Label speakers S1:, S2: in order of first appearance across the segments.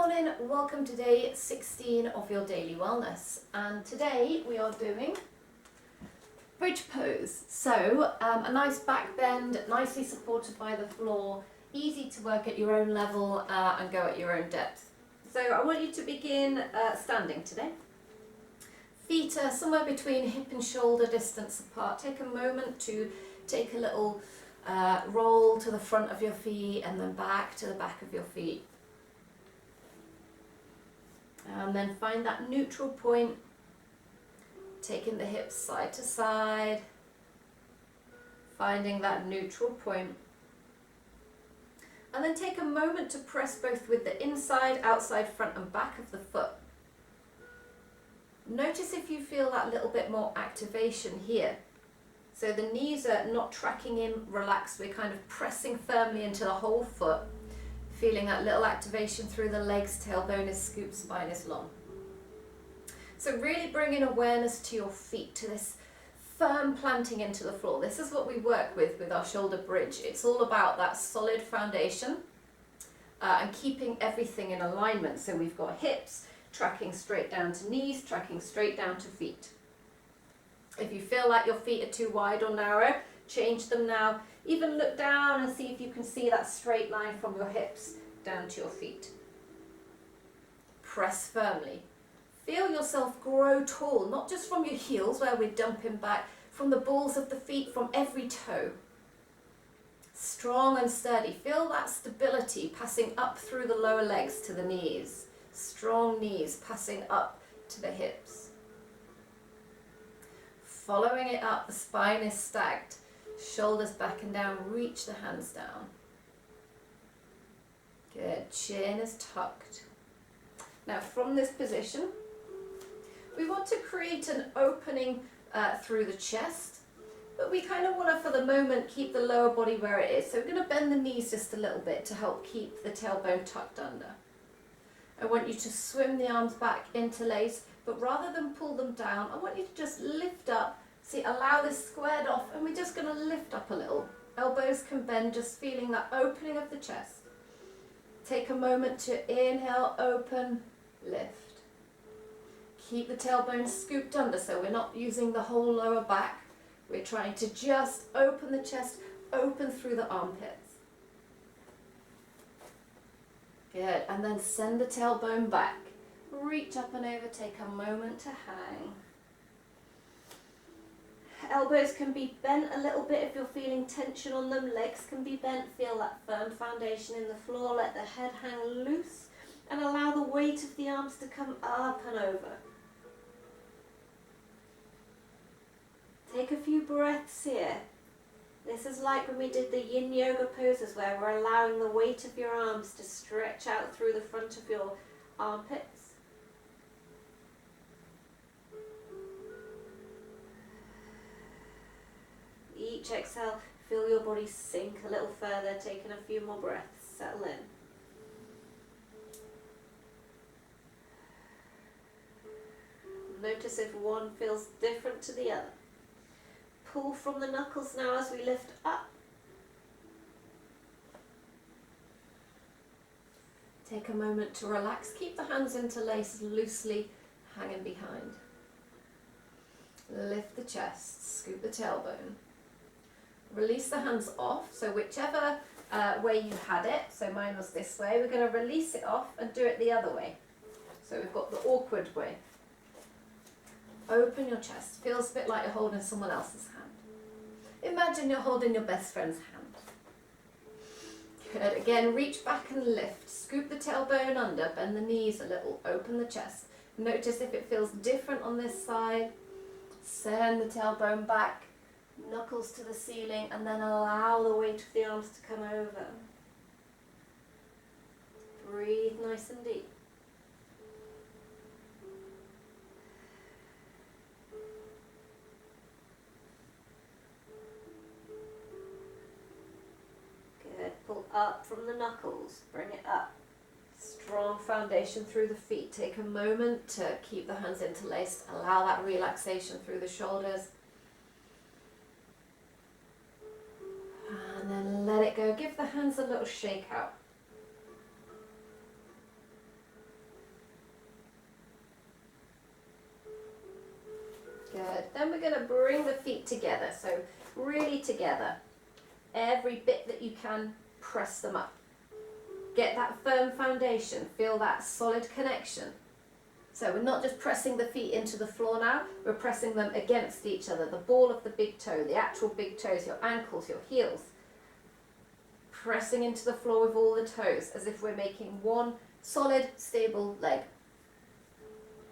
S1: morning, welcome to day 16 of your daily wellness, and today we are doing bridge pose. So a nice back bend, nicely supported by the floor, easy to work at your own level and go at your own depth. So I want you to begin standing today. Feet are somewhere between hip and shoulder distance apart. Take a moment to take a little roll to the front of your feet and then back to the back of your feet. And then find that neutral point, taking the hips side to side, finding that neutral point. And then take a moment to press both with the inside, outside, front and back of the foot. Notice if you feel that little bit more activation here. So the knees are not tracking in, relaxed, we're kind of pressing firmly into the whole foot. Feeling that little activation through the legs, tailbone is scooped, spine is long. So really bringing awareness to your feet, to this firm planting into the floor. This is what we work with our shoulder bridge. It's all about that solid foundation and keeping everything in alignment. So we've got hips tracking straight down to knees, tracking straight down to feet. If you feel like your feet are too wide or narrow, change them now. Even look down and see if you can see that straight line from your hips down to your feet. Press firmly. Feel yourself grow tall, not just from your heels where we're dumping back, from the balls of the feet, from every toe. Strong and sturdy. Feel that stability passing up through the lower legs to the knees. Strong knees passing up to the hips. Following it up, the spine is stacked. Shoulders back and down, reach the hands down. Good, chin is tucked. Now from this position, we want to create an opening through the chest, but we kind of want to, for the moment, keep the lower body where it is. So we're going to bend the knees just a little bit to help keep the tailbone tucked under. I want you to swim the arms back, interlace, but rather than pull them down, I want you to just lift up. See, allow this squared off, and we're just going to lift up a little. Elbows can bend, just feeling that opening of the chest. Take a moment to inhale, open, lift. Keep the tailbone scooped under, so we're not using the whole lower back. We're trying to just open the chest, open through the armpits. Good, and then send the tailbone back. Reach up and over, take a moment to hang. Elbows can be bent a little bit if you're feeling tension on them. Legs can be bent. Feel that firm foundation in the floor. Let the head hang loose and allow the weight of the arms to come up and over. Take a few breaths here. This is like when we did the yin yoga poses where we're allowing the weight of your arms to stretch out through the front of your armpits. Each exhale, feel your body sink a little further, taking a few more breaths, settle in. Notice if one feels different to the other. Pull from the knuckles now as we lift up. Take a moment to relax. Keep the hands interlaced loosely, hanging behind. Lift the chest, scoop the tailbone. Release the hands off, so whichever way you had it, so mine was this way, we're going to release it off and do it the other way. So we've got the awkward way. Open your chest. Feels a bit like you're holding someone else's hand. Imagine you're holding your best friend's hand. Good. Again, reach back and lift. Scoop the tailbone under, bend the knees a little, open the chest. Notice if it feels different on this side. Send the tailbone back. Knuckles to the ceiling, and then allow the weight of the arms to come over. Breathe nice and deep. Good. Pull up from the knuckles. Bring it up. Strong foundation through the feet. Take a moment to keep the hands interlaced. Allow that relaxation through the shoulders. And then let it go. Give the hands a little shake out. going to bring the feet together, so really together. Every bit that you can, press them up. Get that firm foundation, feel that solid connection. So we're not just pressing the feet into the floor now, we're pressing them against each other. The ball of the big toe, the actual big toes, your ankles, your heels. Pressing into the floor with all the toes, as if we're making one solid, stable leg.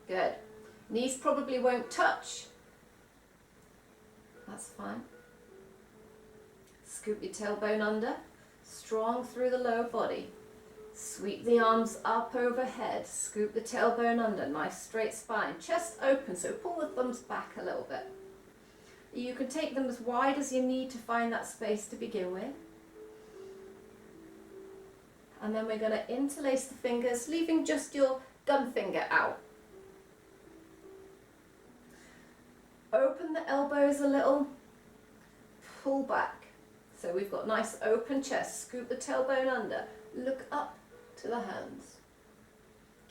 S1: Good. Knees probably won't touch. That's fine. Scoop your tailbone under, strong through the lower body. Sweep the arms up overhead, scoop the tailbone under, nice straight spine. Chest open, so pull the thumbs back a little bit. You can take them as wide as you need to find that space to begin with. And then we're going to interlace the fingers, leaving just your gun finger out. Open the elbows a little, pull back. So we've got nice open chest, scoop the tailbone under, look up to the hands.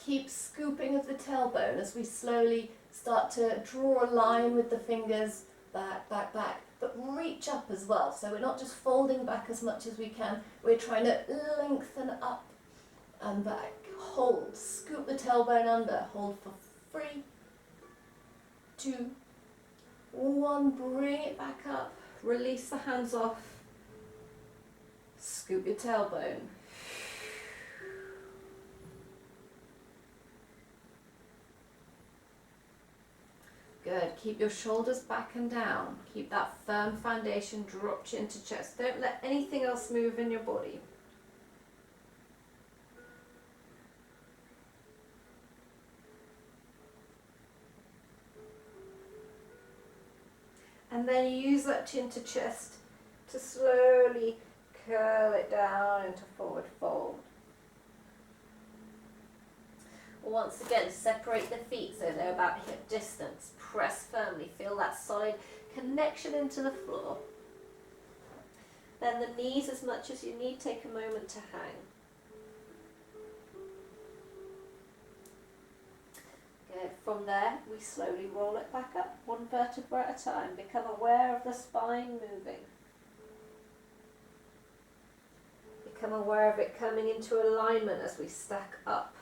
S1: Keep scooping of the tailbone as we slowly start to draw a line with the fingers, back, back, back, but reach up as well. So we're not just folding back as much as we can, we're trying to lengthen up and back. Hold, scoop the tailbone under, hold for 3, 2, 1, bring it back up, release the hands off. Scoop your tailbone. Good. Keep your shoulders back and down. Keep that firm foundation, drop chin to chest. Don't let anything else move in your body. And then use that chin to chest to slowly curl it down into forward fold. Once again, separate the feet so they're about hip distance. Press firmly, feel that solid connection into the floor. Then the knees as much as you need, take a moment to hang. Good. From there, we slowly roll it back up, one vertebra at a time. Become aware of the spine moving. Become aware of it coming into alignment as we stack up.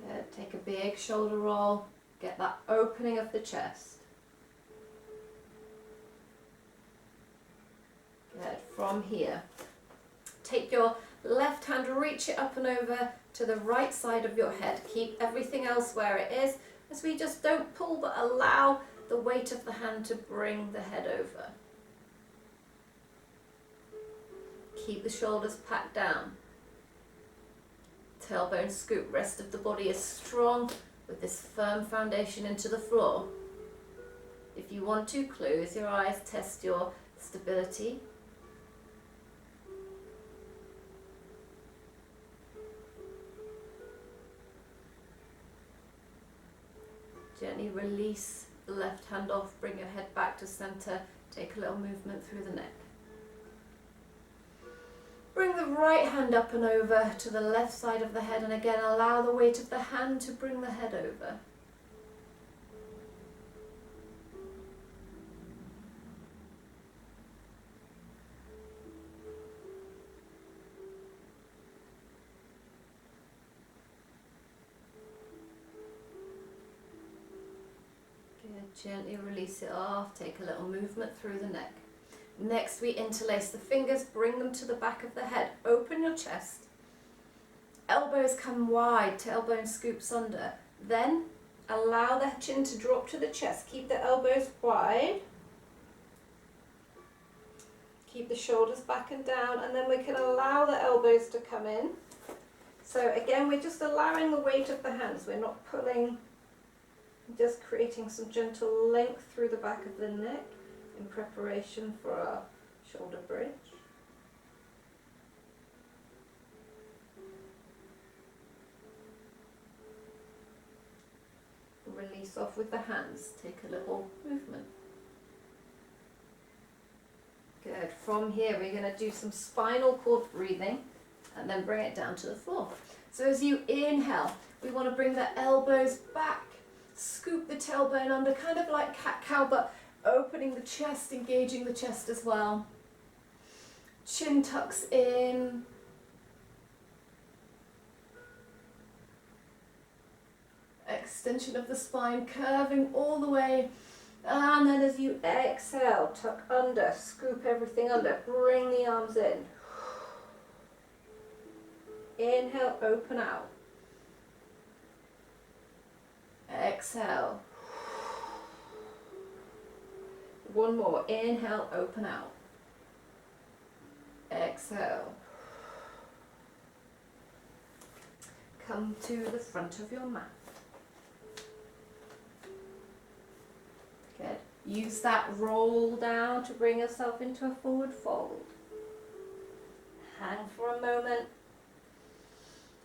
S1: Good. Take a big shoulder roll. Get that opening of the chest. Good. From here, take your left hand, reach it up and over to the right side of your head. Keep everything else where it is, as we just don't pull but allow the weight of the hand to bring the head over. Keep the shoulders packed down. Tailbone scoop, rest of the body is strong with this firm foundation into the floor. If you want to, close your eyes, test your stability. Gently release the left hand off, bring your head back to center, take a little movement through the neck. Bring the right hand up and over to the left side of the head, and again allow the weight of the hand to bring the head over. Good. Gently release it off, take a little movement through the neck. Next, we interlace the fingers, bring them to the back of the head. Open your chest. Elbows come wide, tailbone scoops under. Then, allow the chin to drop to the chest. Keep the elbows wide. Keep the shoulders back and down, and then we can allow the elbows to come in. So again, we're just allowing the weight of the hands. We're not pulling, just creating some gentle length through the back of the neck in preparation for our shoulder bridge. Release off with the hands, take a little movement. Good. From here we're going to do some spinal cord breathing and then bring it down to the floor. So as you inhale, we want to bring the elbows back, scoop the tailbone under, kind of like cat-cow, but opening the chest, engaging the chest as well. Chin tucks in. Extension of the spine, curving all the way. And then as you exhale, tuck under, scoop everything under, bring the arms in. Inhale, open out. Exhale. One more. Inhale, open out. Exhale. Come to the front of your mat. Good. Use that roll down to bring yourself into a forward fold. Hang for a moment.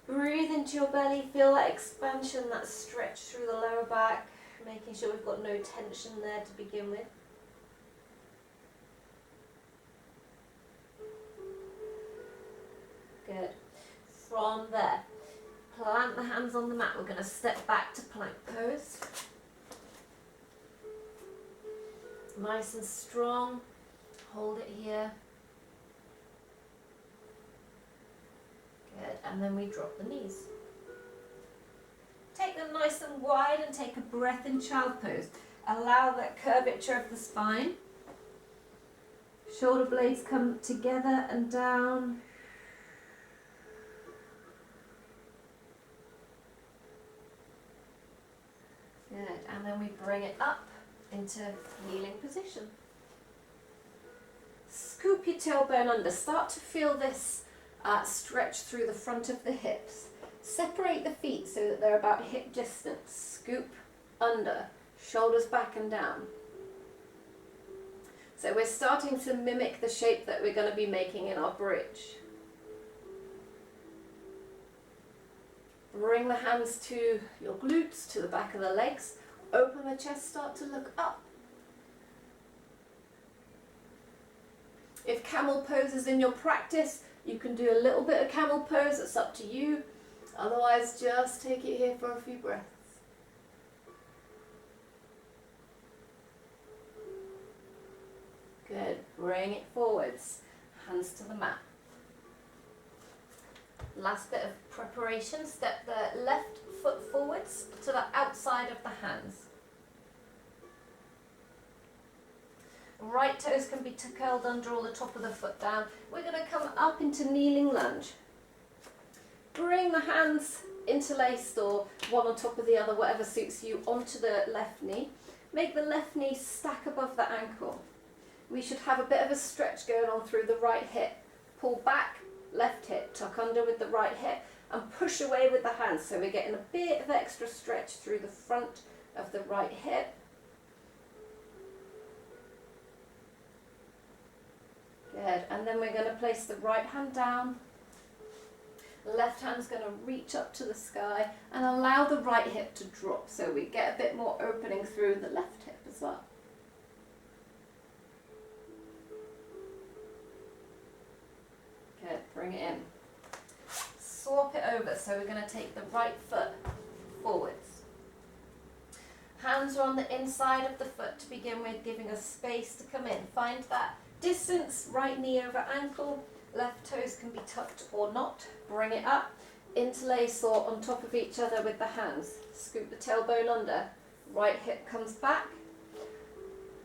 S1: Breathe into your belly, feel that expansion, that stretch through the lower back, making sure we've got no tension there to begin with. Good. From there, plant the hands on the mat. We're going to step back to plank pose. Nice and strong. Hold it here. Good, and then we drop the knees. Take them nice and wide and take a breath in child pose. Allow that curvature of the spine. Shoulder blades come together and down. Good, and then we bring it up into kneeling position. Scoop your tailbone under. Start to feel this stretch through the front of the hips. Separate the feet so that they're about hip distance. Scoop under, shoulders back and down. So we're starting to mimic the shape that we're going to be making in our bridge. Bring the hands to your glutes, to the back of the legs. Open the chest, start to look up. If camel pose is in your practice, you can do a little bit of camel pose, it's up to you. Otherwise, just take it here for a few breaths. Good, bring it forwards, hands to the mat. Last bit of preparation, step the left foot forwards to the outside of the hands. Right toes can be curled under or the top of the foot down. We're going to come up into kneeling lunge. Bring the hands interlaced or one on top of the other, whatever suits you, onto the left knee. Make the left knee stack above the ankle. We should have a bit of a stretch going on through the right hip. Pull back, left hip, tuck under with the right hip and push away with the hands. So we're getting a bit of extra stretch through the front of the right hip. Good, and then we're going to place the right hand down. Left hand's going to reach up to the sky and allow the right hip to drop so we get a bit more opening through the left hip as well. Good, bring it in. Swap it over, so we're going to take the right foot forwards. Hands are on the inside of the foot to begin with, giving us space to come in. Find that distance, right knee over ankle, left toes can be tucked or not. Bring it up, interlace or on top of each other with the hands. Scoop the tailbone under, right hip comes back.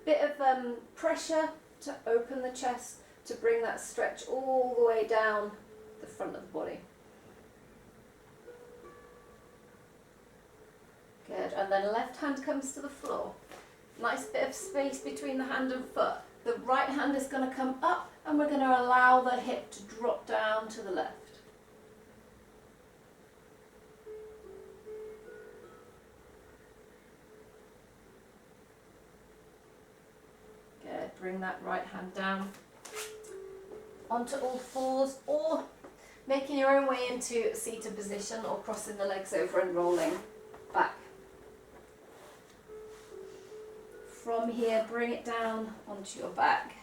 S1: Bit of pressure to open the chest to bring that stretch all the way down the front of the body. Good, and then left hand comes to the floor. Nice bit of space between the hand and foot. The right hand is going to come up and we're going to allow the hip to drop down to the left. Good, bring that right hand down onto all fours or making your own way into seated position or crossing the legs over and rolling back. From here, bring it down onto your back.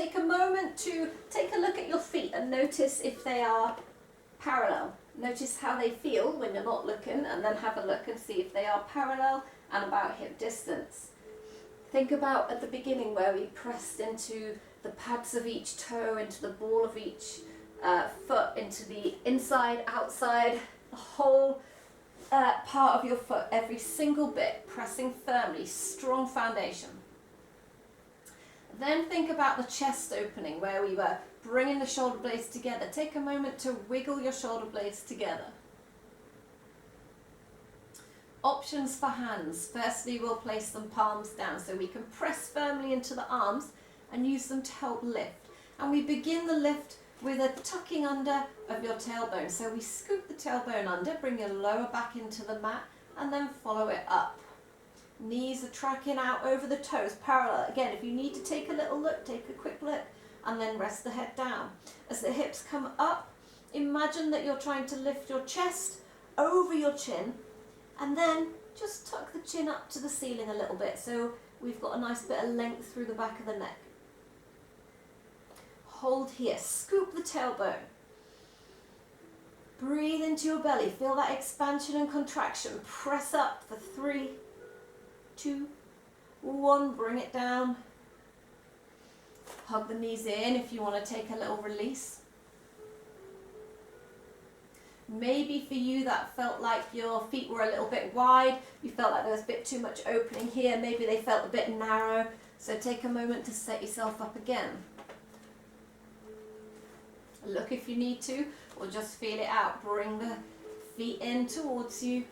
S1: take a moment to take a look at your feet and notice if they are parallel. Notice how they feel when you're not looking, and then have a look and see if they are parallel and about hip distance. Think about at the beginning where we pressed into the pads of each toe, into the ball of each foot, into the inside, outside, the whole part of your foot, every single bit, pressing firmly, strong foundation. Then think about the chest opening where we were bringing the shoulder blades together. Take a moment to wiggle your shoulder blades together. Options for hands. Firstly, we'll place them palms down so we can press firmly into the arms and use them to help lift. And we begin the lift with a tucking under of your tailbone. So we scoop the tailbone under, bring your lower back into the mat, and then follow it up. Knees are tracking out over the toes, parallel. Again, if you need to take a little look, take a quick look, and then rest the head down. As the hips come up, imagine that you're trying to lift your chest over your chin, and then just tuck the chin up to the ceiling a little bit so we've got a nice bit of length through the back of the neck. Hold here, scoop the tailbone. Breathe into your belly, feel that expansion and contraction. Press up for 3, 2, 1, bring it down. Hug the knees in if you want to take a little release. Maybe for you that felt like your feet were a little bit wide, you felt like there was a bit too much opening here, maybe they felt a bit narrow, so take a moment to set yourself up again. Look if you need to, or just feel it out. Bring the feet in towards you.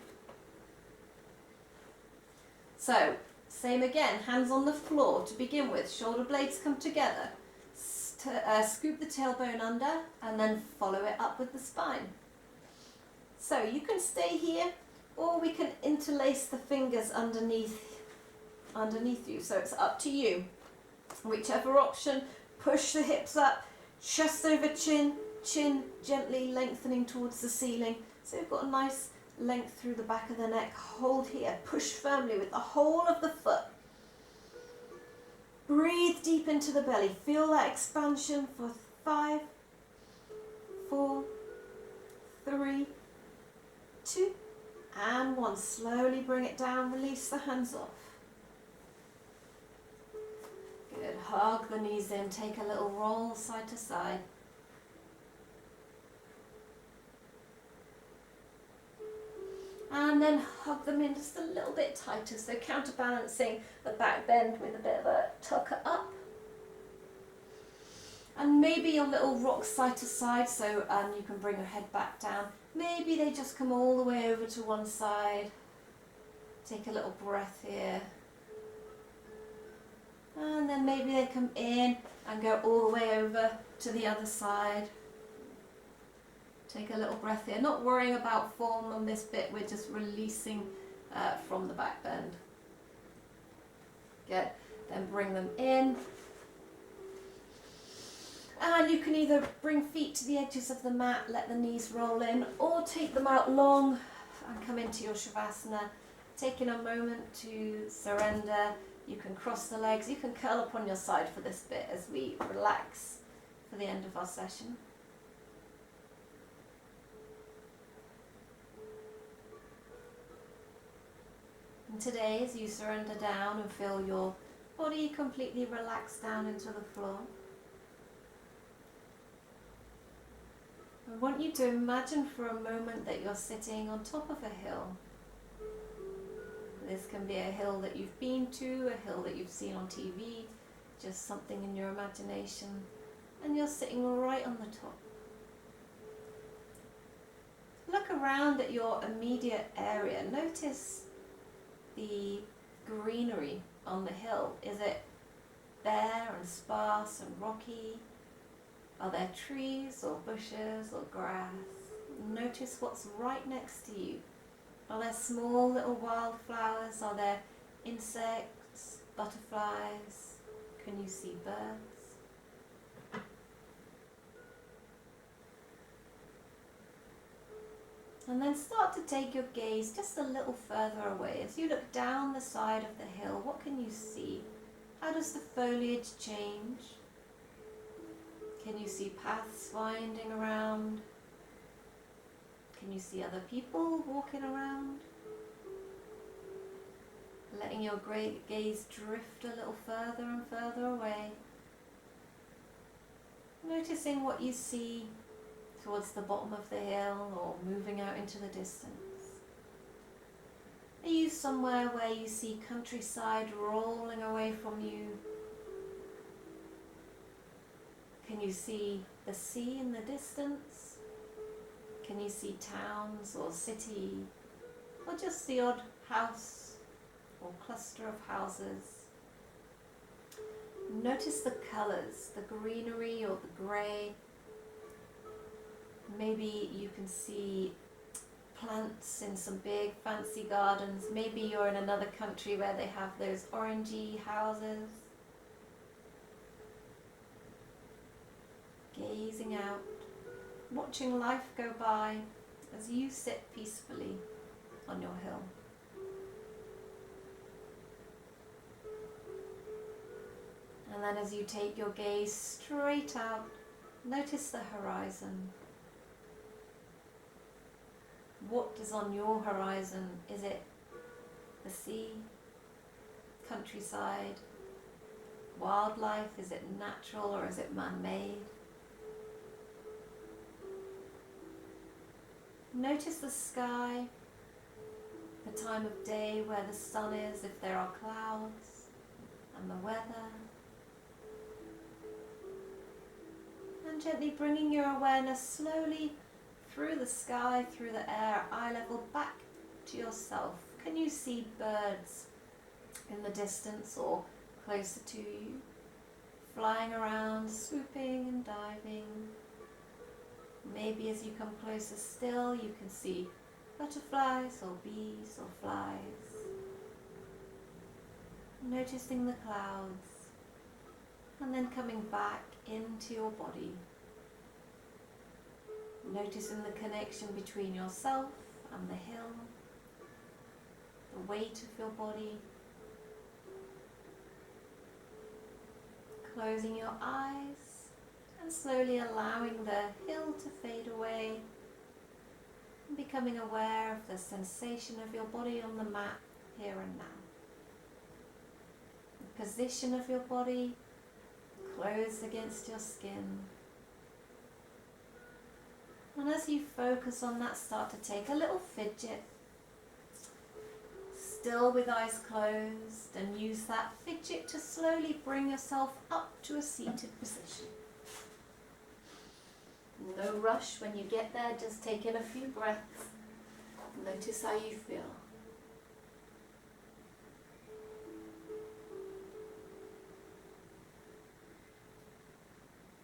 S1: So, same again, hands on the floor to begin with, shoulder blades come together, scoop the tailbone under, and then follow it up with the spine. So you can stay here, or we can interlace the fingers underneath you, so it's up to you. Whichever option, push the hips up, chest over chin, chin gently lengthening towards the ceiling. So you've got a nice length through the back of the neck. Hold here, push firmly with the whole of the foot. Breathe deep into the belly, feel that expansion for 5, 4, 3, 2, and 1. Slowly bring it down, release the hands off. Good, hug the knees in, take a little roll side to side. And then hug them in just a little bit tighter, so counterbalancing the back bend with a bit of a tucker up. And maybe your little rock side to side, so you can bring your head back down. Maybe they just come all the way over to one side. Take a little breath here. And then maybe they come in and go all the way over to the other side. Take a little breath here. Not worrying about form on this bit, we're just releasing from the back bend. Good. Then bring them in. And you can either bring feet to the edges of the mat, let the knees roll in, or take them out long and come into your Shavasana. Taking a moment to surrender. You can cross the legs, you can curl up on your side for this bit as we relax for the end of our session. And today, as you surrender down and feel your body completely relax down into the floor, I want you to imagine for a moment that you're sitting on top of a hill. This can be a hill that you've been to, a hill that you've seen on TV, just something in your imagination, and you're sitting right on the top. Look around at your immediate area. Notice the greenery on the hill. Is it bare and sparse and rocky? Are there trees or bushes or grass? Notice what's right next to you. Are there small little wildflowers? Are there insects, butterflies? Can you see birds? And then start to take your gaze just a little further away. As you look down the side of the hill, what can you see? How does the foliage change? Can you see paths winding around? Can you see other people walking around? Letting your gaze drift a little further and further away. Noticing what you see towards the bottom of the hill or moving out into the distance. Are you somewhere where you see countryside rolling away from you? Can you see the sea in the distance? Can you see towns or city, or just the odd house or cluster of houses? Notice the colours, the greenery or the grey. Maybe you can see plants in some big fancy gardens. Maybe you're in another country where they have those orangey houses. Gazing out, watching life go by as you sit peacefully on your hill. And then as you take your gaze straight out, notice the horizon. What is on your horizon? Is it the sea, countryside, wildlife? Is it natural or is it man-made? Notice the sky, the time of day where the sun is, if there are clouds, and the weather. And gently bringing your awareness slowly through the sky, through the air, eye level, back to yourself. Can you see birds in the distance or closer to you, flying around, swooping and diving? Maybe as you come closer still, you can see butterflies or bees or flies. Noticing the clouds, and then coming back into your body. Noticing the connection between yourself and the hill, the weight of your body. Closing your eyes and slowly allowing the hill to fade away, and becoming aware of the sensation of your body on the mat here and now. The position of your body, clothes against your skin. And as you focus on that, start to take a little fidget, still with eyes closed, and use that fidget to slowly bring yourself up to a seated position. No rush when you get there, just take in a few breaths. Notice how you feel.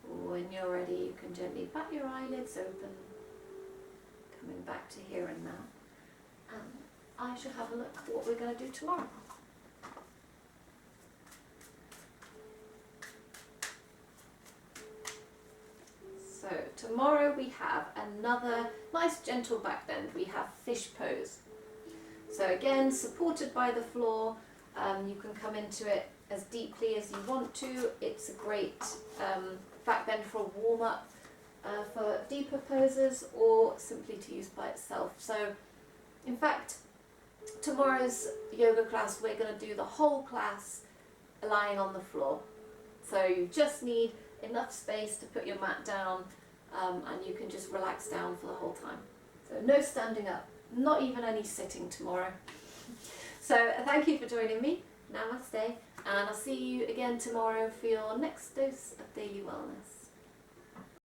S1: When you're ready, you can gently bat your eyelids open, coming back to here and now. And I shall have a look at what we're going to do tomorrow. So tomorrow we have another nice gentle back bend. We have fish pose. So again, supported by the floor, you can come into it as deeply as you want to. It's a great back bend for a warm up, for deeper poses, or simply to use by itself. So in fact, tomorrow's yoga class, we're going to do the whole class lying on the floor. So you just need enough space to put your mat down, and you can just relax down for the whole time. So no standing up, not even any sitting tomorrow. So thank you for joining me. Namaste, and I'll see you again tomorrow for your next dose of daily wellness.